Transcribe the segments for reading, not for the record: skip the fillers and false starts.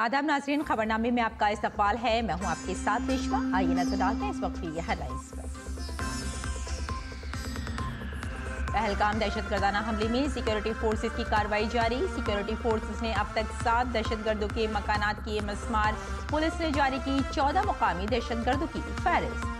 आदाब नाज़रीन, खबरनामे में आपका इस्तकबाल है। मैं हूं आपके साथ रेशमा। आइए नजर डालते हैं इस वक्त की हेडलाइंस पर। पहलगाम दहशतगर्दाना हमले में सिक्योरिटी फोर्सेस की कार्रवाई जारी। सिक्योरिटी फोर्सेस ने अब तक 7 दहशतगर्दों के मकानात किए मस्मार। पुलिस ने जारी की 14 मुकामी दहशतगर्दों की फहरिस्त।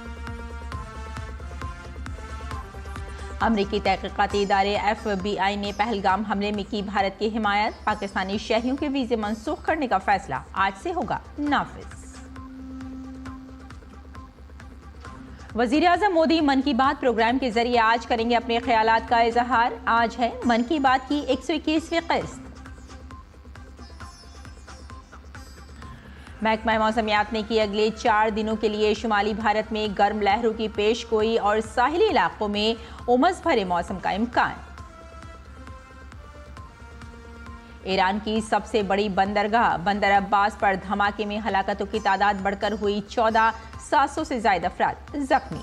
अमरीकी तहकीकाती इदारे FBI ने पहलगाम हमले में की भारत की हिमायत। पाकिस्तानी शहरियों के वीजे मंसूख करने का फैसला आज से होगा नाफिज। वजीर आजम मोदी मन की बात प्रोग्राम के जरिए आज करेंगे अपने ख्यालात का इजहार। आज है मन की बात की 121वीं किस्त। महकमा मौसमियात ने की अगले 4 दिनों के लिए शुमाली भारत में गर्म लहरों की पेशगोई और साहिली इलाकों में उमस भरे मौसम का इम्कान। ईरान की सबसे बड़ी बंदरगाह बंदर अब्बास पर धमाके में हलाकतों की तादाद बढ़कर हुई 14, 700 से ज्यादा अफराद जख्मी।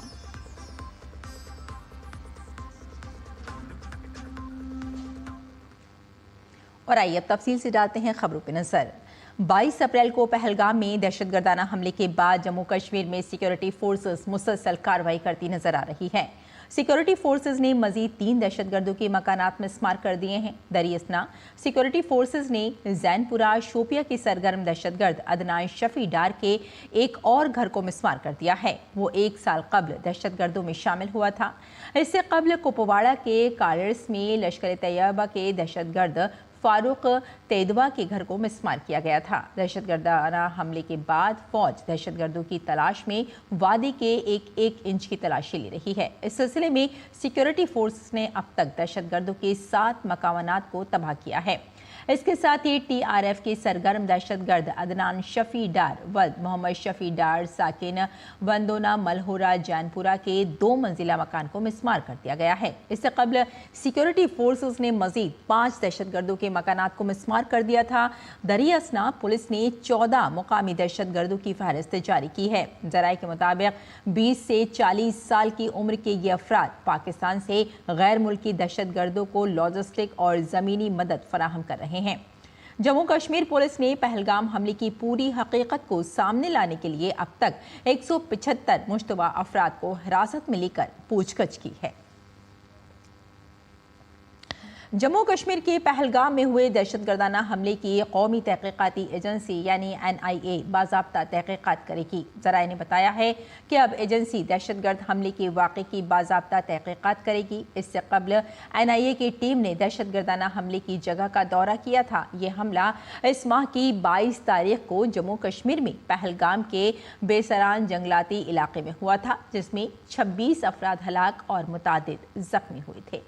और आइए अब तफसील से डालते हैं खबरों पर नजर। 22 अप्रैल को पहलगाम में दहशतगर्दाना हमले के बाद जम्मू कश्मीर में सिक्योरिटी फोर्सेस मुसलसल कार्रवाई करती नजर आ रही है। सिक्योरिटी फोर्सेस ने मजीद 3 दहशतगर्दों के मकानात मिस्मार कर दिए हैं। दरियासना सिक्योरिटी फोर्सेस ने जैनपुरा शोपिया के सरगर्म दहशतगर्द अदनान शफी डार के एक और घर को मिस्मार कर दिया है। वो 1 साल कबल दहशतगर्दों में शामिल हुआ था। इससे कबल कुपवाड़ा के कार्डर्स में लश्कर तैयबा के दहशतगर्द फारूक तेदवा के घर को मिस्मार किया गया था। दहशतगर्दाना हमले के बाद फौज दहशतगर्दों की तलाश में वादी के एक इंच की तलाशी ले रही है। इस सिलसिले में सिक्योरिटी फोर्सेस ने अब तक दहशतगर्दों के 7 मकानात को तबाह किया है। इसके साथ ही TRF के सरगर्म दहशतगर्द अदनान शफी डार वल्द मोहम्मद शफी डार साकिन वंदोना मलहोरा जैनपुरा के 2 मंजिला मकान को मिस्मार कर दिया गया है। इससे कबल सिक्योरिटी फोर्सेस ने मजीद 5 दहशतगर्दों के मकानात को मिस्मार कर दिया था। दरियासना पुलिस ने 14 मुकामी दहशतगर्दों की फहरिस्त जारी की है। जराये के मुताबिक 20 से 40 साल की उम्र के ये अफराद पाकिस्तान से गैर मुल्की दहशतगर्दों को लॉजिस्टिक और ज़मीनी मदद फराहम कर रहे हैं। जम्मू कश्मीर पुलिस ने पहलगाम हमले की पूरी हकीकत को सामने लाने के लिए अब तक 175 मुश्तबा अफराद को हिरासत में लेकर पूछताछ की है। जम्मू कश्मीर के पहलगाम में हुए दहशतगर्दाना हमले की कौमी तहकीकाती एजेंसी यानी NIA बाज़ाब्ता तहकीकात करेगी। ज़राए ने बताया है कि अब एजेंसी दहशतगर्द हमले के वाक़े की बाज़ाब्ता तहकीकात करेगी। इससे कबल NIA की टीम ने दहशतगर्दाना हमले की जगह का दौरा किया था। ये हमला इस माह की 22 तारीख को जम्मू कश्मीर में पहलगाम के बेसरान जंगलाती इलाके में हुआ था, जिसमें 26 अफराद हलाक और मुतादिद जख्मी हुए थे।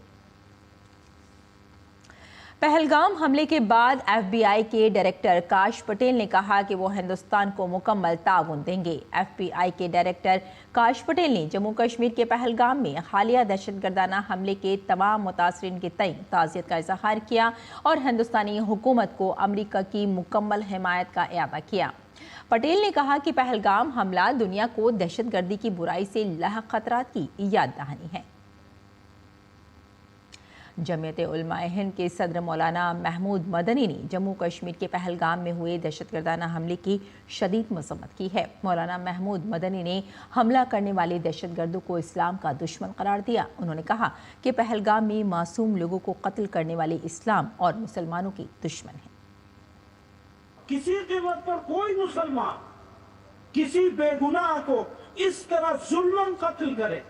पहलगाम हमले के बाद FBI के डायरेक्टर काश पटेल ने कहा कि वो हिंदुस्तान को मुकम्मल ताउन देंगे। FBI के डायरेक्टर काश पटेल ने जम्मू कश्मीर के पहलगाम में हालिया दहशतगर्दाना हमले के तमाम मुतासरीन के तय ताज़ियत का इजहार किया और हिंदुस्तानी हुकूमत को अमरीका की मुकम्मल हिमायत का इआदा किया। पटेल ने कहा कि पहलगाम हमला दुनिया को दहशतगर्दी की बुराई से लाहक खतरात की याद दहानी है। जमीयत उलमाए हिंद के सदर मौलाना महमूद मदनी ने जम्मू कश्मीर के पहलगाम में हुए दहशतगर्दाना हमले की शदीद मज़म्मत की है। मौलाना महमूद मदनी ने हमला करने वाले दहशतगर्दों को इस्लाम का दुश्मन करार दिया। उन्होंने कहा कि पहलगाम में मासूम लोगों को कत्ल करने वाले इस्लाम और मुसलमानों के दुश्मन हैं। किसी कीमत पर कोई मुसलमान किसी बेगुनाह को इस तरह जुल्मन कत्ल करे,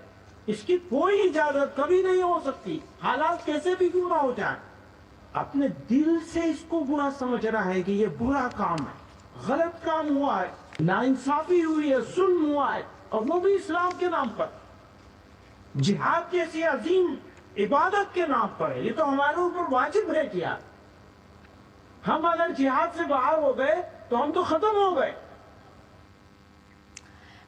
इसकी कोई इजाजत कभी नहीं हो सकती। हालात कैसे भी गुना हो जाए, अपने दिल से इसको बुरा समझ रहा है कि ये बुरा काम है, गलत काम हुआ है, नाइंसाफी हुई है, जुल्म हुआ है, और वो भी इस्लाम के नाम पर, जिहाद जैसी अजीम इबादत के नाम पर है। ये तो हमारे ऊपर वाजिब है किया। हम अगर जिहाद से बाहर हो गए तो हम तो खत्म हो गए।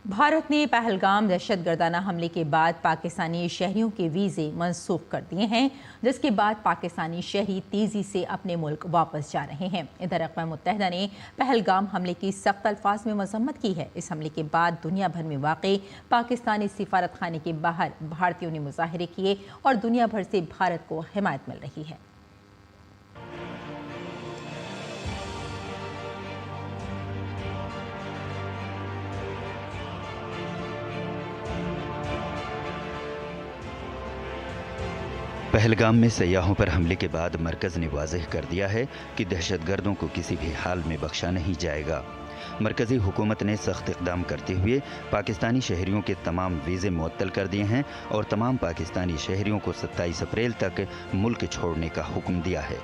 भारत ने पहलगाम दहशतगर्दाना हमले के बाद पाकिस्तानी शहरियों के वीज़े मनसूख कर दिए हैं, जिसके बाद पाकिस्तानी शहरी तेज़ी से अपने मुल्क वापस जा रहे हैं। इधर अक़वाम मुत्तहिदा ने पहलगाम हमले की सख्त अल्फाज में मज़म्मत की है। इस हमले के बाद दुनिया भर में वाक़ई पाकिस्तानी सिफारत खाने के बाहर भारतीयों ने मुजाहरे किए और दुनिया भर से भारत को हिमायत मिल रही है। पहलगाम में सयाहों पर हमले के बाद मरकज ने वाज़ेह कर दिया है कि दहशतगर्दों को किसी भी हाल में बख्शा नहीं जाएगा। मरकजी हुकूमत ने सख्त इक़दाम करते हुए पाकिस्तानी शहरियों के तमाम वीज़े मुअत्तल कर दिए हैं और तमाम पाकिस्तानी शहरियों को 27 अप्रैल तक मुल्क छोड़ने का हुक्म दिया है।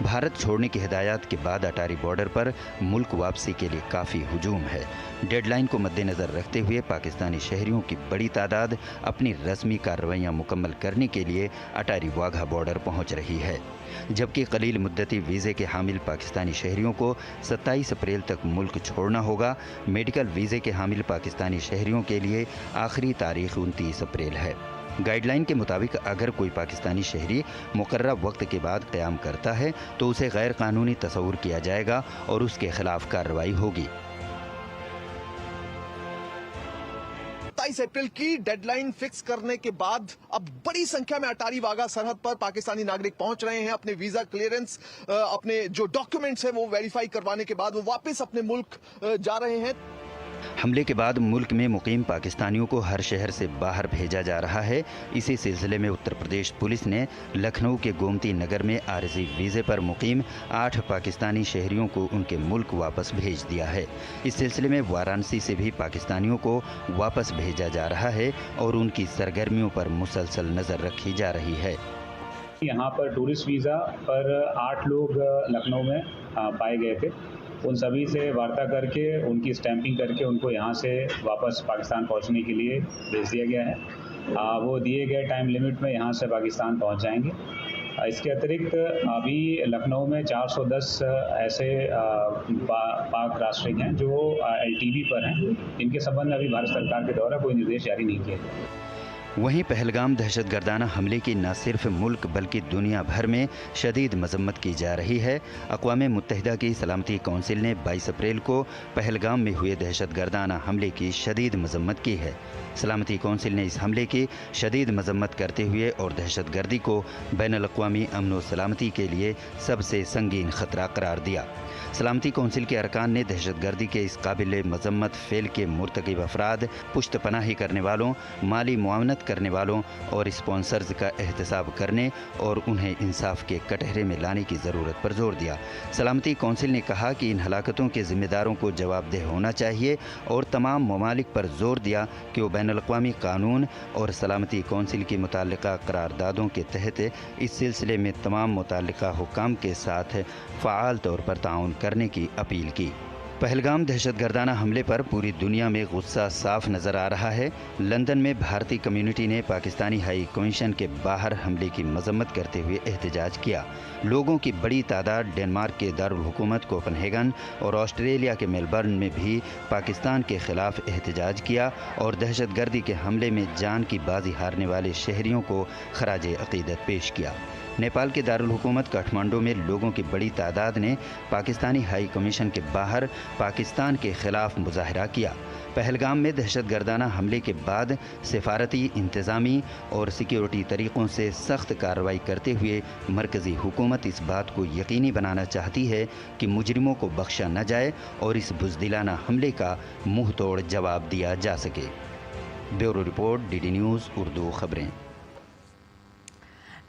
भारत छोड़ने की हिदायत के बाद अटारी बॉर्डर पर मुल्क वापसी के लिए काफ़ी हुजूम है। डेडलाइन को मद्देनज़र रखते हुए पाकिस्तानी शहरियों की बड़ी तादाद अपनी रस्मी कार्रवाइयाँ मुकम्मल करने के लिए अटारी वाघा बॉर्डर पहुँच रही है, जबकि कलील मुद्दती वीज़े के हामिल पाकिस्तानी शहरियों को 27 अप्रैल तक मुल्क छोड़ना होगा। मेडिकल वीज़े के हामिल पाकिस्तानी शहरियों के लिए आखिरी तारीख 29 अप्रैल है। गाइडलाइन के मुताबिक अगर कोई पाकिस्तानी शहरी मुकर्रर वक्त के बाद क़याम करता है तो उसे गैर कानूनी तस्वुर किया जाएगा और उसके खिलाफ कार्रवाई होगी। 27 अप्रैल की डेडलाइन फिक्स करने के बाद अब बड़ी संख्या में अटारी वाघा सरहद पर पाकिस्तानी नागरिक पहुंच रहे हैं। अपने वीजा क्लियरेंस, अपने जो डॉक्यूमेंट्स हैं वो वेरीफाई करवाने के बाद वो वापस अपने मुल्क जा रहे हैं। हमले के बाद मुल्क में मुकीम पाकिस्तानियों को हर शहर से बाहर भेजा जा रहा है। इसी सिलसिले में उत्तर प्रदेश पुलिस ने लखनऊ के गोमती नगर में आरजी वीज़े पर मुकीम 8 पाकिस्तानी शहरियों को उनके मुल्क वापस भेज दिया है। इस सिलसिले में वाराणसी से भी पाकिस्तानियों को वापस भेजा जा रहा है और उनकी सरगर्मियों पर मुसलसल नज़र रखी जा रही है। यहाँ पर टूरिस्ट वीज़ा पर 8 लोग लखनऊ में पाए गए थे। उन सभी से वार्ता करके उनकी स्टैंपिंग करके उनको यहाँ से वापस पाकिस्तान पहुँचने के लिए भेज दिया गया है। वो दिए गए टाइम लिमिट में यहाँ से पाकिस्तान पहुँच जाएंगे। इसके अतिरिक्त अभी लखनऊ में 410 ऐसे पाक राष्ट्रिक हैं जो LTV पर हैं, जिनके संबंध में अभी भारत सरकार के द्वारा कोई निर्देश जारी नहीं किया गया। वहीं पहलगाम दहशतगर्दाना हमले की न सिर्फ मुल्क बल्कि दुनिया भर में शदीद मजम्मत की जा रही है। अक़वाम मुत्तहिदा की सलामती कौंसिल ने 22 अप्रैल को पहलगाम में हुए दहशतगर्दाना हमले की शदीद मजम्मत की है। सलामती कौंसिल ने इस हमले की शदीद मजम्मत करते हुए और दहशतगर्दी को बैनुल-अक़वामी अमन व सलामती के लिए सबसे संगीन ख़तरा करार दिया। सलामती कौंसिल के अरकान ने दहशतगर्दी के इस काबिल मजम्मत फ़ेल के मुर्तकिब अफराद, पुश्त पनाही करने वालों, माली मुआवनत करने वालों और स्पॉन्सर्स का एहतसाब करने और उन्हें इंसाफ के कटहरे में लाने की ज़रूरत पर जोर दिया। सलामती कौंसिल ने कहा कि इन हलाकतों के ज़िम्मेदारों को जवाबदेह होना चाहिए और तमाम ममालिक पर जोर दिया कि वो बैनुल-अक़वामी कानून और सलामती कौंसिल की मुताल्लिका करारदादों के तहत इस सिलसिले में तमाम मुताल्लिका हुक्काम के साथ फ़आल तौर पर ताउन करने की अपील की। पहलगाम दहशतगर्दाना हमले पर पूरी दुनिया में गुस्सा साफ नज़र आ रहा है। लंदन में भारतीय कम्युनिटी ने पाकिस्तानी हाई कमीशन के बाहर हमले की मजम्मत करते हुए एहतजाज किया। लोगों की बड़ी तादाद डेनमार्क के दारुल हुकूमत कोपनहेगन और ऑस्ट्रेलिया के मेलबर्न में भी पाकिस्तान के खिलाफ एहतजाज किया और दहशतगर्दी के हमले में जान की बाजी हारने वाले शहरियों को खराज अक़ीदत पेश किया। नेपाल के दारुल हुकूमत काठमांडू में लोगों की बड़ी तादाद ने पाकिस्तानी हाई कमीशन के बाहर पाकिस्तान के खिलाफ मुजाहरा किया। पहलगाम में दहशतगर्दाना हमले के बाद सिफारती, इंतज़ामी और सिक्योरिटी तरीक़ों से सख्त कार्रवाई करते हुए मरकज़ी हुकूमत इस बात को यकीनी बनाना चाहती है कि मुजरिमों को बख्शा न जाए और इस बुज़दिलाना हमले का मुँह तोड़ जवाब दिया जा सके। Bureau report, DD news Urdu खबरें।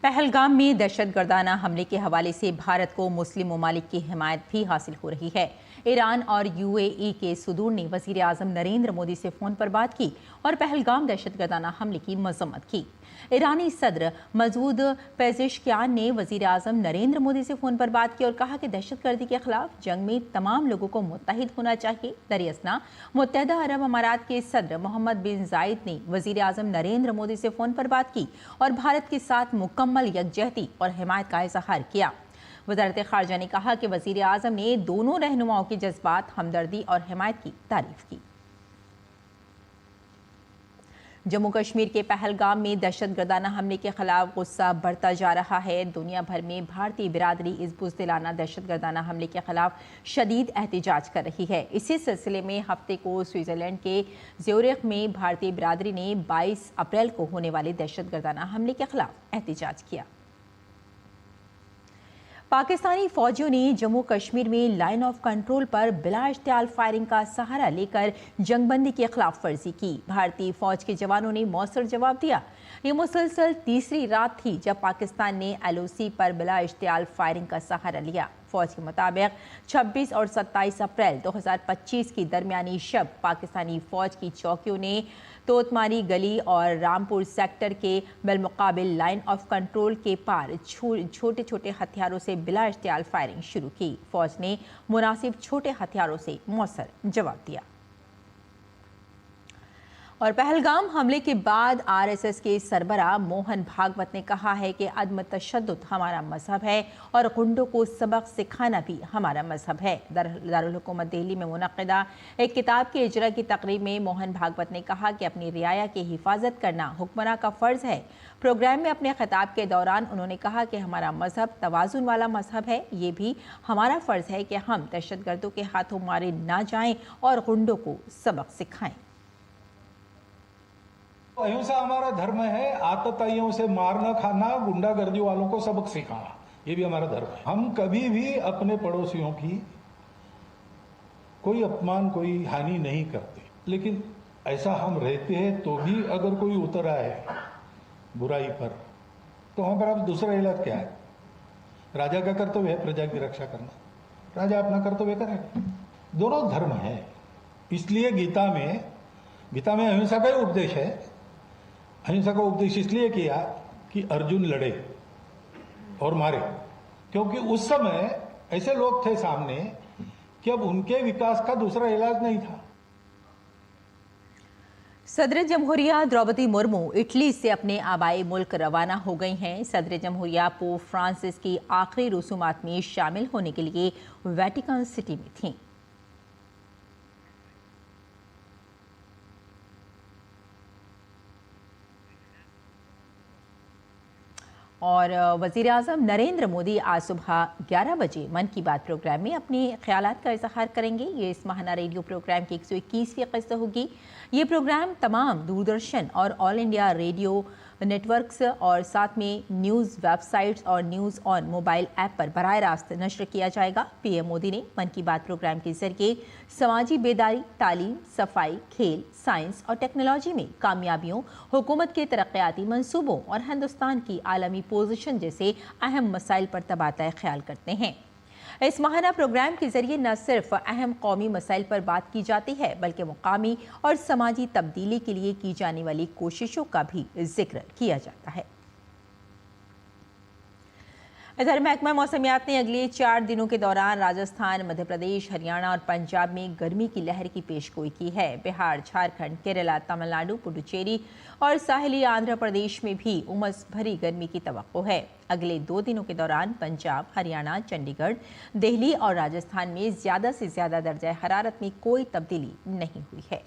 पहलगाम में दहशतगर्दाना हमले के हवाले से भारत को मुस्लिम ममालिक की हिमायत भी हासिल हो रही है। ईरान और UAE के सदूर ने वज़ीर आज़म नरेंद्र मोदी से फ़ोन पर बात की और पहलगाम दहशतगर्दाना हमले की मज़म्मत की। ईरानी सदर मसूद पेज़ेश्कियान ने वज़ीर आज़म नरेंद्र मोदी से फ़ोन पर बात की और कहा कि दहशतगर्दी के खिलाफ जंग में तमाम लोगों को मुत्तहिद होना चाहिए। दरियासना मुत्तहिदा अरब अमारात के सदर मोहम्मद बिन जायद ने वज़ीर आज़म नरेंद्र मोदी से फ़ोन पर बात की और भारत के साथ मुकम्मल यकजहती और हिमायत का इज़हार किया। वज़ारत ख़ारजा ने कहा कि वज़ीर आज़म ने दोनों रहनुमाओं के जज्बात, हमदर्दी और हिमायत की तारीफ़ की। जम्मू कश्मीर के पहलगाम में दहशतगर्दाना हमले के खिलाफ गुस्सा बढ़ता जा रहा है। दुनिया भर में भारतीय बिरादरी इस बुज़दिलाना दहशतगर्दाना हमले के खिलाफ शदीद एहतजाज कर रही है। इसी सिलसिले में हफ्ते को स्विट्ज़रलैंड के ज़्यूरिख में भारतीय बिरादरी ने 22 अप्रैल को होने वाले दहशतगर्दाना हमले के खिलाफ एहतजाज किया। पाकिस्तानी फौजियों ने जम्मू कश्मीर में लाइन ऑफ कंट्रोल पर बिला इश्तियाल फायरिंग का सहारा लेकर जंगबंदी की खिलाफ वर्जी की। भारतीय फौज के जवानों ने मौसर जवाब दिया। ये मुसलसल तीसरी रात थी जब पाकिस्तान ने LOC पर बिला इश्तियाल फायरिंग का सहारा लिया। फौज के मुताबिक 26 और 27 अप्रैल 2025 की दरमियानी शब पाकिस्तानी फौज की चौकियों ने तोतमारी गली और रामपुर सेक्टर के बिलमुकाबिल लाइन ऑफ कंट्रोल के पार छोटे छोटे हथियारों से बिला इश्तियाल फायरिंग शुरू की। फौज ने मुनासिब छोटे हथियारों से मौसर जवाब दिया। और पहलगाम हमले के बाद RSS के सरबराह मोहन भागवत ने कहा है कि अदम तशद्दुद हमारा मजहब है और गुंडों को सबक सिखाना भी हमारा मजहब है। दारुल हुकूमत दिल्ली में मुनक्किदा एक किताब के इजरा की तकरीब में मोहन भागवत ने कहा कि अपनी रियाया की हिफाजत करना हुक्मरां का फ़र्ज़ है। प्रोग्राम में अपने खिताब के दौरान उन्होंने कहा कि हमारा मजहब तवाज़ुन वाला मजहब है। ये भी हमारा फ़र्ज़ है कि हम दहशतगर्दों के हाथों मारे ना जाएं और गुंडों को सबक सिखाएं। अहिंसा हमारा धर्म है। आतताइयों से मारना खाना, गुंडागर्दी वालों को सबक सिखाना, ये भी हमारा धर्म है। हम कभी भी अपने पड़ोसियों की कोई अपमान, कोई हानि नहीं करते। लेकिन ऐसा हम रहते हैं तो भी अगर कोई उतर आए बुराई पर, तो वहां पर अब दूसरा इलाज क्या है? राजा का कर्तव्य है प्रजा की रक्षा करना, राजा अपना कर्तव्य करेगा। दोनों धर्म है। इसलिए गीता में अहिंसा का ही उपदेश है। अहिंसा का उपदेश इसलिए किया कि अर्जुन लड़े और मारे, क्योंकि उस समय ऐसे लोग थे सामने कि अब उनके विकास का दूसरा इलाज नहीं था। सदर जमहूरिया द्रौपदी मुर्मू इटली से अपने आबाई मुल्क रवाना हो गई हैं। सदर जमहूरिया पोप फ्रांसिस की आखिरी रसूमात में शामिल होने के लिए वेटिकन सिटी में थीं। और वज़ीर आज़म नरेंद्र मोदी आज सुबह 11 बजे मन की बात प्रोग्राम में अपने ख्यालात का इज़हार करेंगे। ये इस माहाना रेडियो प्रोग्राम की 121वीं किस्त होगी। ये प्रोग्राम तमाम दूरदर्शन और ऑल इंडिया रेडियो नेटवर्क्स और साथ में न्यूज़ वेबसाइट्स और न्यूज़ ऑन मोबाइल ऐप पर बराह रास्त नश्र किया जाएगा। PM मोदी ने मन की बात प्रोग्राम के जरिए समाजी बेदारी, तालीम, सफाई, खेल, साइंस और टेक्नोलॉजी में कामयाबियों, हुकूमत के तरक्याती मंसूबों और हिंदुस्तान की आलमी पोजीशन जैसे अहम मसाइल पर तबादला ख्याल करते हैं। इस माहाना प्रोग्राम के जरिए न सिर्फ अहम कौमी मसाइल पर बात की जाती है, बल्कि मुकामी और समाजी तब्दीली के लिए की जाने वाली कोशिशों का भी जिक्र किया जाता है। इधर महकमा मौसमियात ने अगले 4 दिनों के दौरान राजस्थान, मध्य प्रदेश, हरियाणा और पंजाब में गर्मी की लहर की पेशगोई की है। बिहार, झारखंड, केरला, तमिलनाडु, पुडुचेरी और साहिली आंध्र प्रदेश में भी उमस भरी गर्मी की तवक्को है। अगले 2 दिनों के दौरान पंजाब, हरियाणा, चंडीगढ़, दिल्ली और राजस्थान में ज़्यादा से ज़्यादा दर्जा हरारत में कोई तब्दीली नहीं हुई है।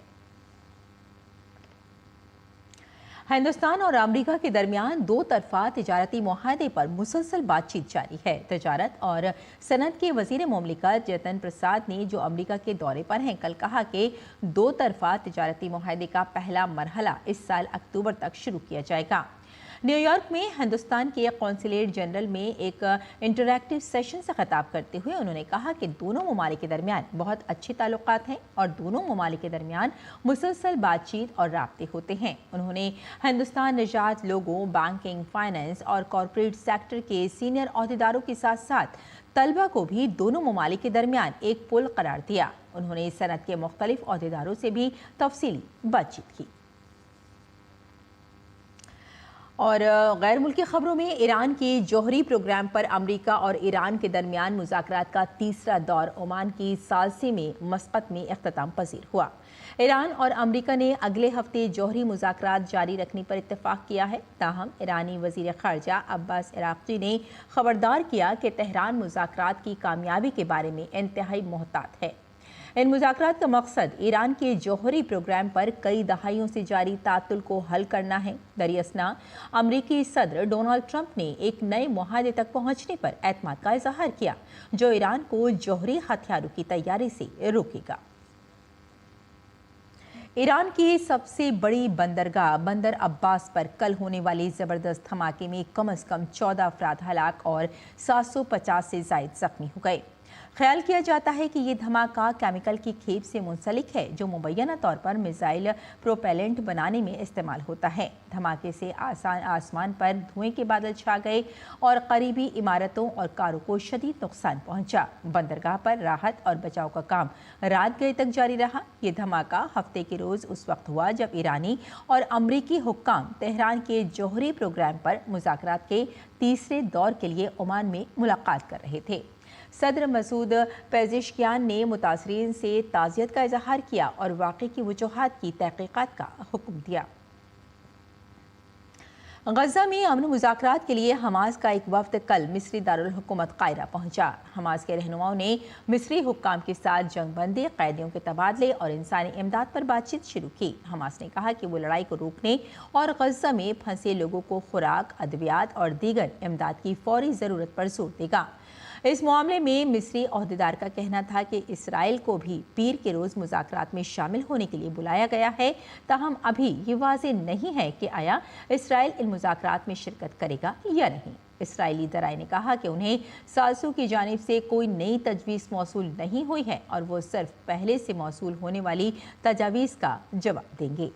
हिंदुस्तान और अमेरिका के दरमियान 2 तरफा तिजारती मुआहदे पर मुसलसल बातचीत जारी है। तजारत और सनत के वजीर मुमलिकत जतिन प्रसाद ने, जो अमेरिका के दौरे पर हैं, कल कहा कि 2 तरफा तिजारती मुआहदे का पहला मरहला इस साल अक्टूबर तक शुरू किया जाएगा। न्यूयॉर्क में हिंदुस्तान के कौंसलेट जनरल में एक इंटरैक्टिव सेशन से खिताब करते हुए उन्होंने कहा कि दोनों ममालिक के दरमियान बहुत अच्छे ताल्लुकात हैं और दोनों ममालिक के दरमियान मुसलसल बातचीत और राब्ते होते हैं। उन्होंने हिंदुस्तान निजात लोगों, बैंकिंग, फाइनेंस और कॉरपोरेट सेक्टर के सीनियर अहदेदारों के साथ साथ तलबा को भी दोनों ममालिक के दरमियान एक पुल करार दिया। उन्होंने सनत के मुख्तलिफ अहदेदारों से भी तफसीली बातचीत की। और गैर मुल्की खबरों में ईरान के जौहरी प्रोग्राम पर अमेरिका और ईरान के दरमियान मुज़ाकरात का तीसरा दौर ओमान की सालसी में मस्कत में इख्तिताम पजीर हुआ। ईरान और अमेरिका ने अगले हफ्ते जौहरी मुज़ाकरात जारी रखने पर इत्तेफाक किया है। ताहम ईरानी वज़ीर ख़ारजा अब्बास इराक़ची ने खबरदार किया कि तेहरान मुज़ाकरात की कामयाबी के बारे में इंतहाई मोहतात है। इन मुज़ाकरात का मकसद ईरान के जौहरी प्रोग्राम पर कई दहाइयों से जारी तातुल को हल करना है। दरियासना अमरीकी सदर डोनाल्ड ट्रंप ने एक नए मुआहदे तक पहुंचने पर एतमाद का इजहार किया, जो ईरान को जौहरी हथियारों की तैयारी से रोकेगा। ईरान की सबसे बड़ी बंदरगाह बंदर अब्बास पर कल होने वाले जबरदस्त धमाके में कम से कम 14 अफराद हलाक और 750 से ज्यादा जख्मी हो गए। ख्याल किया जाता है कि ये धमाका केमिकल की खेप से मुंसलिक है जो मुबैना तौर पर मिसाइल प्रोपेलेंट बनाने में इस्तेमाल होता है। धमाके से आसमान पर धुएं के बादल छा गए और करीबी इमारतों और कारों को शदीद नुकसान पहुंचा। बंदरगाह पर राहत और बचाव का काम रात गए तक जारी रहा। ये धमाका हफ्ते के रोज उस वक्त हुआ जब ईरानी और अमरीकी हुक्काम तेहरान के जौहरी प्रोग्राम पर मुज़ाकरात के तीसरे दौर के लिए ओमान में मुलाकात कर रहे थे। सदर मसूद पेज़ेश्कियान ने मुतासरीन से ताज़ियत का इजहार किया और वाक़े की वजूहात की तहक़ीक़ात का हुक्म दिया। गज़ा में अमन मुज़ाकरात के लिए हमास का एक वफ़द कल मिस्री दारुल हुकूमत कायरा पहुंचा। हमास के रहनुमाओं ने मिस्री हुक्काम के साथ जंगबंदी, कैदियों के तबादले और इंसानी इमदाद पर बातचीत शुरू की। हमास ने कहा कि वो लड़ाई को रोकने और गज़ा में फंसे लोगों को खुराक, अद्वियात और दीगर इमदाद की फौरी ज़रूरत पर जोर देगा। इस मामले में मिस्री ओहदेदार का कहना था कि इसराइल को भी पीर के रोज़ मुज़ाकरात में शामिल होने के लिए बुलाया गया है, ताहम अभी ये वाज़ेह नहीं है कि आया इसराइल इन मुज़ाकरात में शिरकत करेगा या नहीं। इसराइली दराए ने कहा कि उन्हें सासू की जानिब से कोई नई तजवीज़ मौसूल नहीं हुई है और वो सिर्फ पहले से मौसूल होने वाली तजावीज़ का जवाब देंगे।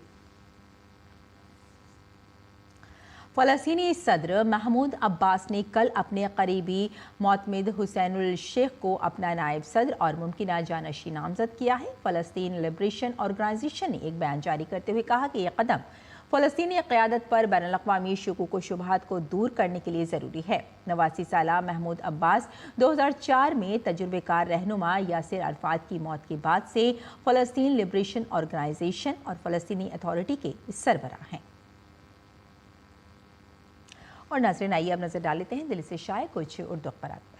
फ़लस्तीनी सदर महमूद अब्बास ने कल अपने करीबी मोतमिद हुसैनुल शेख को अपना नायब सदर और मुमकिना जानशी नामजद किया है। फ़लस्तीन लिबरेशन ऑर्गेनाइजेशन ने एक बयान जारी करते हुए कहा कि यह कदम फ़लस्तीनी क़यादत पर बैनुल-अक़वामी शुकूक व शुबहात को दूर करने के लिए ज़रूरी है। 89 साला महमूद अब्बास 2004 में तजुर्बेकार रहनुमा यासिर अरफात की मौत के बाद से फ़लस्तीन लिबरेशन ऑर्गेनाइजेशन और फ़लस्तीनी अथॉरिटी के सरबराह हैं। और नाज़रीन, आइए अब नजर डाल लेते हैं दिल्ली से शाये कुछ उर्दू अखबारात पर।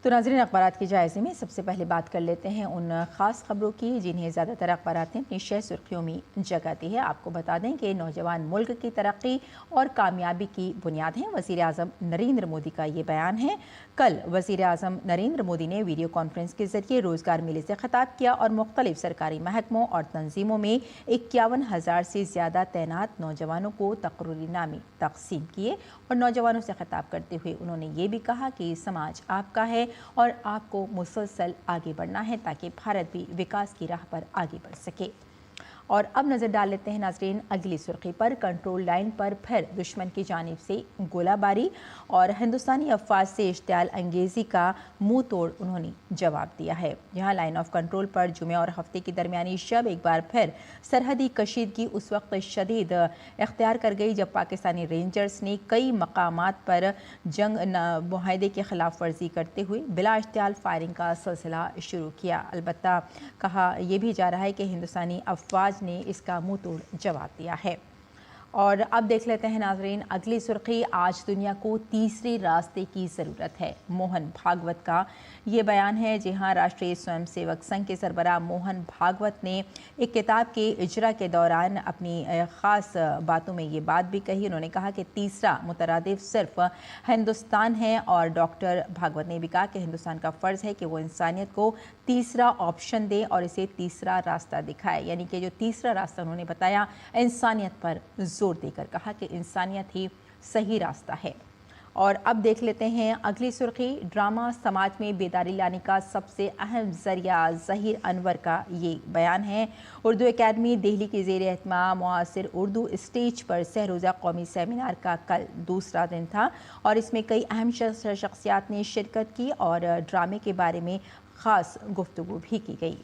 तो नाज़रीन, अखबारात के जायज़े में सबसे पहले बात कर लेते हैं उन ख़ास खबरों की जिन्हें ज़्यादातर अखबारात ने अपनी शह सुर्खियों में जगह दी है। आपको बता दें कि नौजवान मुल्क की तरक्की और कामयाबी की बुनियाद हैं। वज़ीर आज़म नरेंद्र मोदी का ये बयान है। कल वज़ीर आज़म नरेंद्र मोदी ने वीडियो कॉन्फ्रेंस के ज़रिए रोज़गार मेले से ख़िताब किया और मुख्तलिफ सरकारी महकमों और तंजीमों में 51,000 से ज़्यादा तैनात नौजवानों को तकरीरनामे तक़सीम किए और नौजवानों से ख़िताब करते हुए उन्होंने ये भी कहा कि समाज आपका है और आपको मुसलसल आगे बढ़ना है ताकि भारत भी विकास की राह पर आगे बढ़ सके। और अब नज़र डाल लेते हैं नाज़रीन अगली सुर्खी पर। कंट्रोल लाइन पर फिर दुश्मन की जानिब से गोलाबारी और हिंदुस्तानी अफवाज से इश्तियाल अंगेज़ी का मुंह तोड़ उन्होंने जवाब दिया है। यहाँ लाइन ऑफ कंट्रोल पर जुमे और हफ्ते की दरमियानी शब एक बार फिर सरहदी कशीदगी उस वक्त शदीद इख्तियार कर गई जब पाकिस्तानी रेंजर्स ने कई मकामात पर जंग मुआहदे की खिलाफ वर्जी करते हुए बिला इश्तियाल फायरिंग का सिलसिला शुरू किया। अलबत्ता कहा यह भी जा रहा है कि हिंदुस्तानी अफवाज ने इसका मुंह तोड़ जवाब दिया है। और अब देख लेते हैं नाजरीन अगली सुर्खी। आज दुनिया को तीसरे रास्ते की ज़रूरत है, मोहन भागवत का ये बयान है। जी हाँ, राष्ट्रीय स्वयंसेवक संघ के सरबराह मोहन भागवत ने एक किताब के इजरा के दौरान अपनी ख़ास बातों में ये बात भी कही। उन्होंने कहा कि तीसरा मुतरादिफ सिर्फ हिंदुस्तान है और डॉक्टर भागवत ने भी कहा कि हिंदुस्तान का फ़र्ज़ है कि वो इंसानियत को तीसरा ऑप्शन दे और इसे तीसरा रास्ता दिखाए। यानी कि जो तीसरा रास्ता उन्होंने बताया इंसानियत पर जोर देकर कहा कि इंसानियत ही सही रास्ता है। और अब देख लेते हैं अगली सुर्खी। ड्रामा समाज में बेदारी लाने का सबसे अहम जरिया ज़हीर अनवर का ये बयान है। उर्दू एकेडमी दिल्ली की ज़ेर एहतमाम मुआसिर उर्दू स्टेज पर सहरोज़ा कौमी सेमिनार का कल दूसरा दिन था और इसमें कई अहम शख्सियात ने शिरकत की और ड्रामे के बारे में ख़ास गुफ्तगू भी की गई।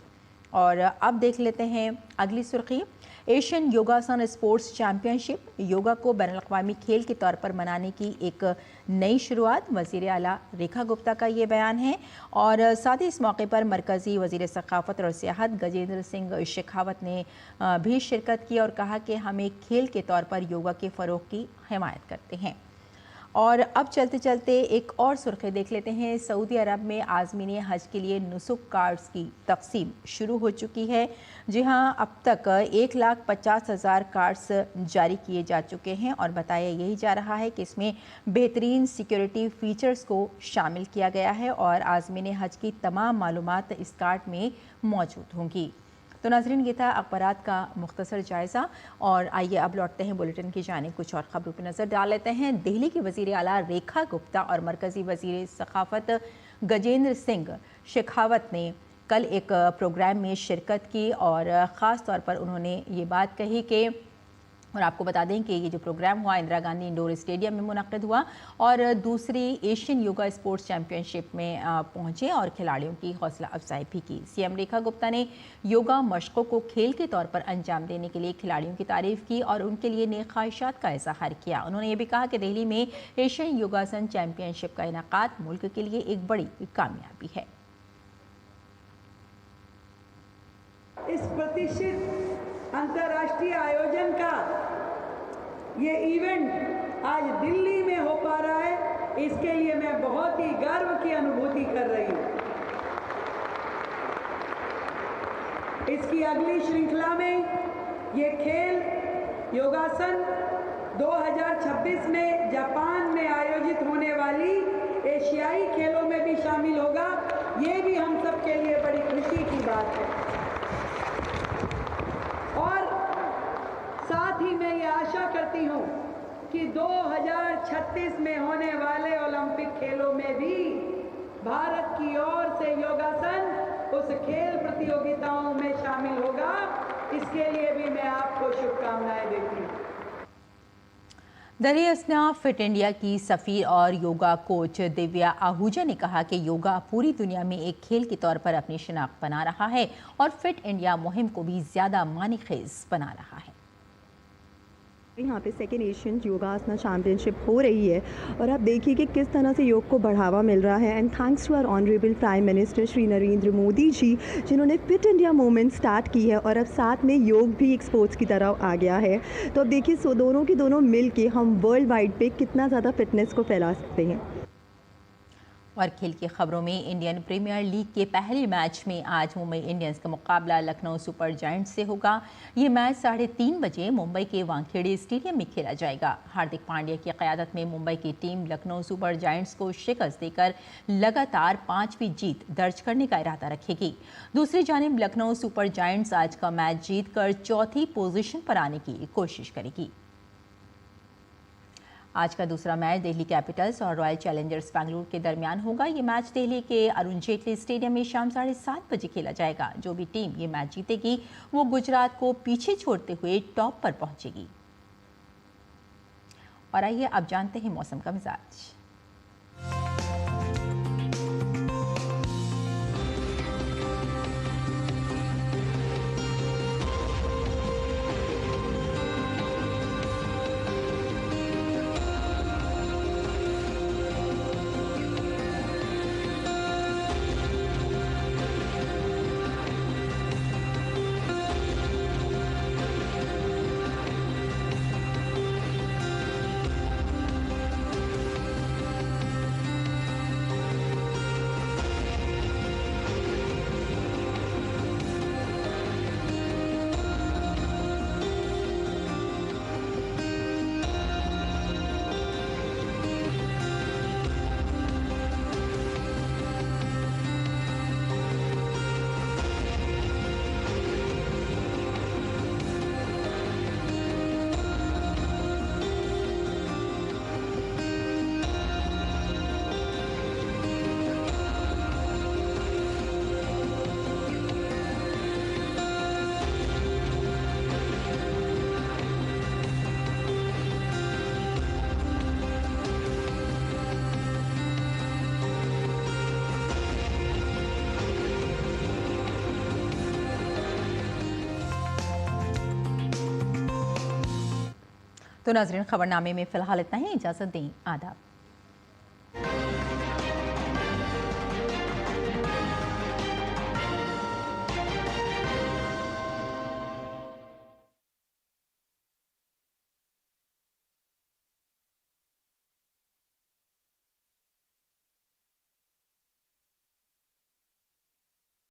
और अब देख लेते हैं अगली सुर्खी। एशियन योगासन स्पोर्ट्स चैम्पियनशिप योगा को बैनुल-अक़वामी खेल के तौर पर मनाने की एक नई शुरुआत, वज़ीर आला रेखा गुप्ता का ये बयान है। और साथ ही इस मौके पर मरकज़ी वज़ीर सक़ाफ़त और सियाहत गजेंद्र सिंह शेखावत ने भी शिरकत की और कहा कि हम एक खेल के तौर पर योगा के फ़रोग़ की हिमायत करते हैं। اور اب چلتے چلتے ایک اور سرخی دیکھ لیتے ہیں۔ سعودی عرب میں عازمین حج کے لیے نسک کارڈز کی تقسیم شروع ہو چکی ہے۔ جی ہاں، اب تک 1,50,000 کارڈز جاری کیے جا چکے ہیں اور بتایا یہی جا رہا ہے کہ اس میں بہترین سیکیورٹی فیچرز کو شامل کیا گیا ہے اور عازمین حج کی تمام معلومات اس کارڈ میں موجود ہوں گی۔ تو ناظرین، یہ تھا اخبارات کا مختصر جائزہ، اور آئیے اب لوٹتے ہیں بلیٹن کی جانب، کچھ اور خبروں پہ نظر ڈال لیتے ہیں۔ دہلی کی وزیر اعلیٰ ریکھا گپتا اور مرکزی وزیر ثقافت گجیندر سنگھ شیخاوت نے کل ایک پروگرام میں شرکت کی اور خاص طور پر انہوں نے یہ بات کہی کہ، اور آپ کو بتا دیں کہ یہ جو پروگرام ہوا اندرا گاندھی انڈور اسٹیڈیم میں منعقد ہوا اور دوسری ایشین یوگا اسپورٹس چیمپئن شپ میں پہنچے اور کھلاڑیوں کی حوصلہ افزائی بھی کی۔ سی ایم ریکھا گپتا نے یوگا مشقوں کو کھیل کے طور پر انجام دینے کے لیے کھلاڑیوں کی تعریف کی اور ان کے لیے نیک خواہشات کا اظہار کیا۔ انہوں نے یہ بھی کہا کہ دہلی میں ایشین یوگاسن چیمپئن شپ کا انعقاد ملک کے لیے ایک بڑی کامیابی ہے۔ اس پرتیشت अंतर्राष्ट्रीय आयोजन का ये इवेंट आज दिल्ली में हो पा रहा है, इसके लिए मैं बहुत ही गर्व की अनुभूति कर रही हूँ। इसकी अगली श्रृंखला में ये खेल योगासन 2026 में जापान में आयोजित होने वाली एशियाई खेलों में भी शामिल होगा। ये भी हम सब के लिए बड़ी खुशी की बात है और साथ ही मैं ये आशा करती हूँ कि 2036 में होने वाले ओलंपिक खेलों में भी भारत की ओर से योगासन उस खेल प्रतियोगिताओं में शामिल होगा। इसके लिए भी मैं आपको शुभकामनाएं देती हूँ। दरिया असना फिट इंडिया की सफ़ीर और योगा कोच दिव्या आहूजा ने कहा कि योगा पूरी दुनिया में एक खेल के तौर पर अपनी शिनाख्त बना रहा है और फिट इंडिया मुहिम को भी ज़्यादा मानीखेज बना रहा है। यहाँ पे सेकेंड एशियन योगासना चैम्पियनशिप हो रही है और आप देखिए कि किस तरह से योग को बढ़ावा मिल रहा है। And thanks to our honourable prime minister Shri Narendra Modi ji, जिन्होंने फिट इंडिया मूवमेंट स्टार्ट की है और अब साथ में योग भी एक स्पोर्ट्स की तरह आ गया है। तो अब देखिए दोनों के दोनों मिल के हम वर्ल्ड वाइड पे कितना ज़्यादा फिटनेस को फैला सकते हैं। और खेल की खबरों में इंडियन प्रीमियर लीग के पहले मैच में आज मुंबई इंडियंस का मुकाबला लखनऊ सुपर जायंट्स से होगा। ये मैच 3:30 बजे मुंबई के वानखेड़े स्टेडियम में खेला जाएगा। हार्दिक पांड्या की क़यादत में मुंबई की टीम लखनऊ सुपर जायंट्स को शिकस्त देकर लगातार 5वीं जीत दर्ज करने का इरादा रखेगी। दूसरी जानिब लखनऊ सुपर जायंट्स आज का मैच जीतकर चौथी पोजीशन पर आने की कोशिश करेगी। आज का दूसरा मैच दिल्ली कैपिटल्स और रॉयल चैलेंजर्स बेंगलुरु के दरमियान होगा। ये मैच दिल्ली के अरुण जेटली स्टेडियम में शाम 7:30 बजे खेला जाएगा। जो भी टीम ये मैच जीतेगी वो गुजरात को पीछे छोड़ते हुए टॉप पर पहुंचेगी। और आइए अब जानते हैं मौसम का मिजाज। तो नाज़रीन, खबरनामे में फ़िलहाल इतना ही। इजाज़त दें। आदाब।